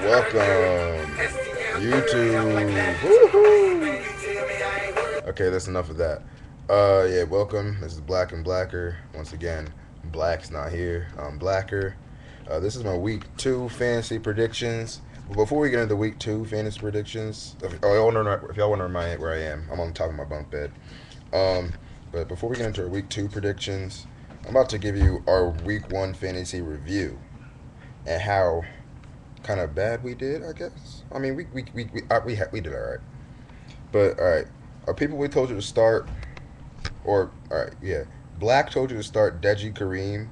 Welcome, YouTube. Woohoo! Okay, that's enough of that. Yeah, welcome. This is Black and Blacker. Once again, Black's not here. I'm Blacker. This is my week 2 fantasy predictions. But before we get into week 2 fantasy predictions, if y'all want to know where I am, I'm on the top of my bunk bed. Um, but before we get into our week 2 predictions, I'm about to give you our week 1 fantasy review and how kind of bad we did, I guess. I mean, we did all right. But all right, people we told you to start, or all right, yeah, Black told you to start Deji Kareem.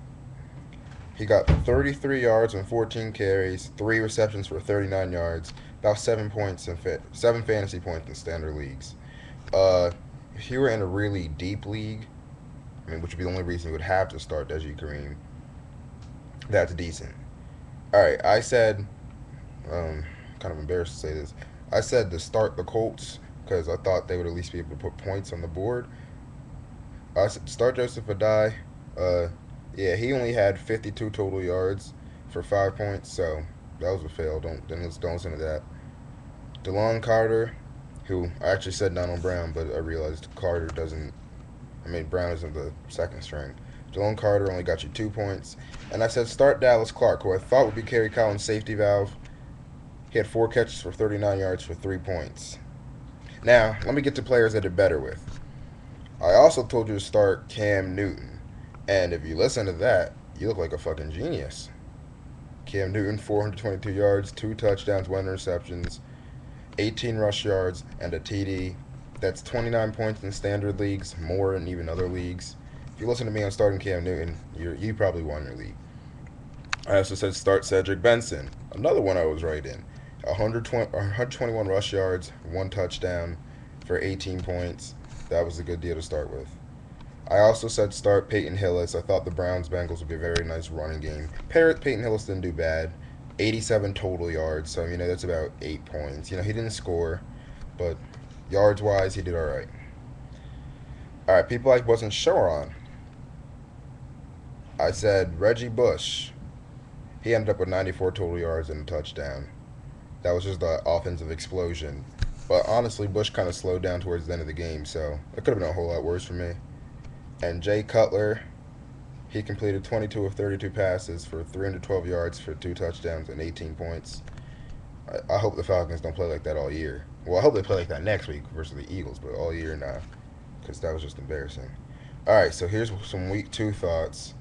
He got 33 yards on 14 carries, 3 receptions for 39 yards, about 7 points in 7 fantasy points in standard leagues. Uh, if you were in a really deep league, I mean, which would be the only reason you would have to start Deji Kareem, that's decent. All right, I said, kind of embarrassed to say this. I said to start the Colts because I thought they would at least be able to put points on the board. I said start Joseph Adai. Uh, yeah, he only had 52 total yards for 5 points, so that was a fail. Don't listen to that. DeLon Carter, who I actually said Donald Brown, but I realized Carter doesn't. I mean Brown isn't the second string. DeLon Carter only got you 2 points, and I said start Dallas Clark, who I thought would be Kerry Collins' safety valve. He had 4 catches for 39 yards for 3 points. Now, let me get to players I did better with. I also told you to start Cam Newton. And if you listen to that, you look like a fucking genius. Cam Newton, 422 yards, 2 touchdowns, 1 interceptions, 18 rush yards, and a TD. That's 29 points in standard leagues, more in even other leagues. If you listen to me on starting Cam Newton, you probably won your league. I also said start Cedric Benson. Another one I was right in. 121 rush yards, 1 touchdown for 18 points. That was a good deal to start with. I also said start Peyton Hillis. I thought the Browns Bengals would be a very nice running game. Peyton Hillis didn't do bad. 87 total yards, so that's about 8 points. He didn't score, but yards wise, he did all right. All right, people I wasn't sure on. I said Reggie Bush. He ended up with 94 total yards and a touchdown. That was just the offensive explosion. But honestly, Bush kind of slowed down towards the end of the game, so it could have been a whole lot worse for me. And Jay Cutler, he completed 22 of 32 passes for 312 yards for 2 touchdowns and 18 points. I hope the Falcons don't play like that all year. Well, I hope they play like that next week versus the Eagles, but all year, nah, because that was just embarrassing. All right, so here's some week 2 thoughts.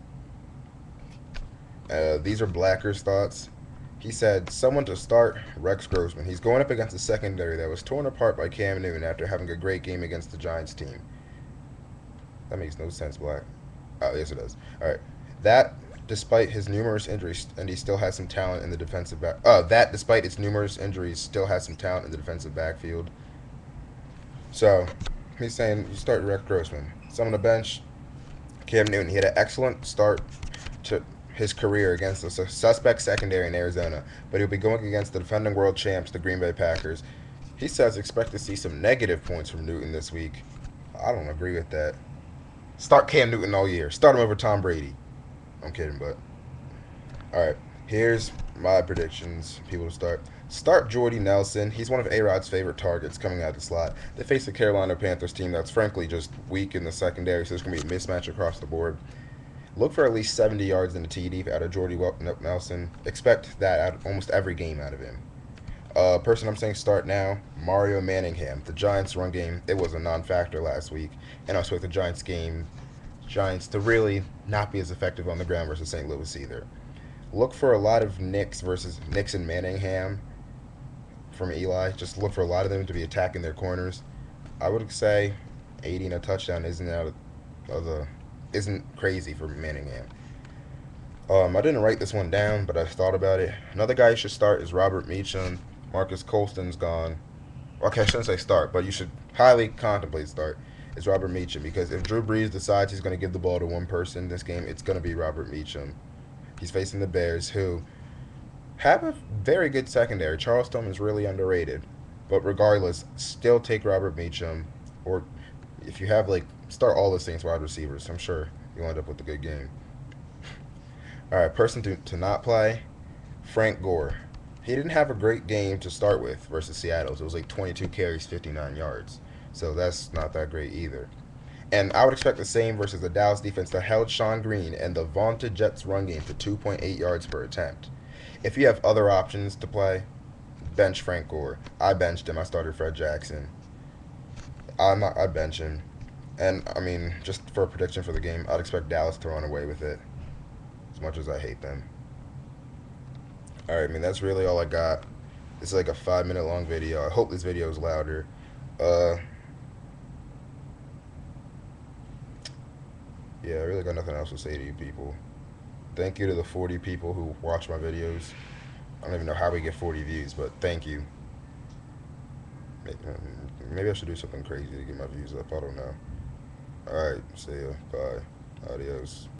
These are Blacker's thoughts. He said someone to start Rex Grossman. He's going up against a secondary that was torn apart by Cam Newton after having a great game against the Giants team. That makes no sense, Black. Oh, yes, it does. All right. That, despite his numerous injuries, and he still has some talent in the defensive back. That, despite its numerous injuries, still has some talent in the defensive backfield. So, he's saying you start Rex Grossman. Some on the bench, Cam Newton. He had an excellent start to his career against the suspect secondary in Arizona, but he'll be going against the defending world champs, the Green Bay Packers. He says expect to see some negative points from Newton this week. I don't agree with that. Start Cam Newton all year. Start him over Tom Brady. I'm kidding, but all right. Here's my predictions. People to start. Start Jordy Nelson. He's one of A-Rod's favorite targets coming out of the slot. They face the Carolina Panthers team that's frankly just weak in the secondary, so there's going to be a mismatch across the board. Look for at least 70 yards in the TD out of Jordy Nelson. Expect that out of almost every game out of him. Person I'm saying start now, Mario Manningham. The Giants' run game, it was a non-factor last week, and I expect the Giants to really not be as effective on the ground versus St. Louis either. Look for a lot of Knicks and Manningham from Eli. Just look for a lot of them to be attacking their corners. I would say 80 and a touchdown isn't crazy for Manningham. I didn't write this one down, but I thought about it. Another guy you should start is Robert Meacham. Marcus Colston's gone. Okay, I shouldn't say start, but you should highly contemplate start. Is Robert Meacham, because if Drew Brees decides he's going to give the ball to one person this game, it's going to be Robert Meacham. He's facing the Bears, who have a very good secondary. Charles Tillman's really underrated, but regardless, still take Robert Meacham. Or if you have like Start all the Saints wide receivers. I'm sure you'll end up with a good game. All right, person to not play, Frank Gore. He didn't have a great game to start with versus Seattle. So it was like 22 carries, 59 yards. So that's not that great either. And I would expect the same versus the Dallas defense that held Sean Green and the vaunted Jets run game to 2.8 yards per attempt. If you have other options to play, bench Frank Gore. I benched him. I started Fred Jackson. I'd bench him. And, I mean, just for a prediction for the game, I'd expect Dallas to run away with it, as much as I hate them. Alright, I mean, that's really all I got. It's like a 5-minute long video. I hope this video is louder. Yeah, I really got nothing else to say to you people. Thank you to the 40 people who watch my videos. I don't even know how we get 40 views, but thank you. Maybe I should do something crazy to get my views up. I don't know. Alright, see ya. Bye. Adios.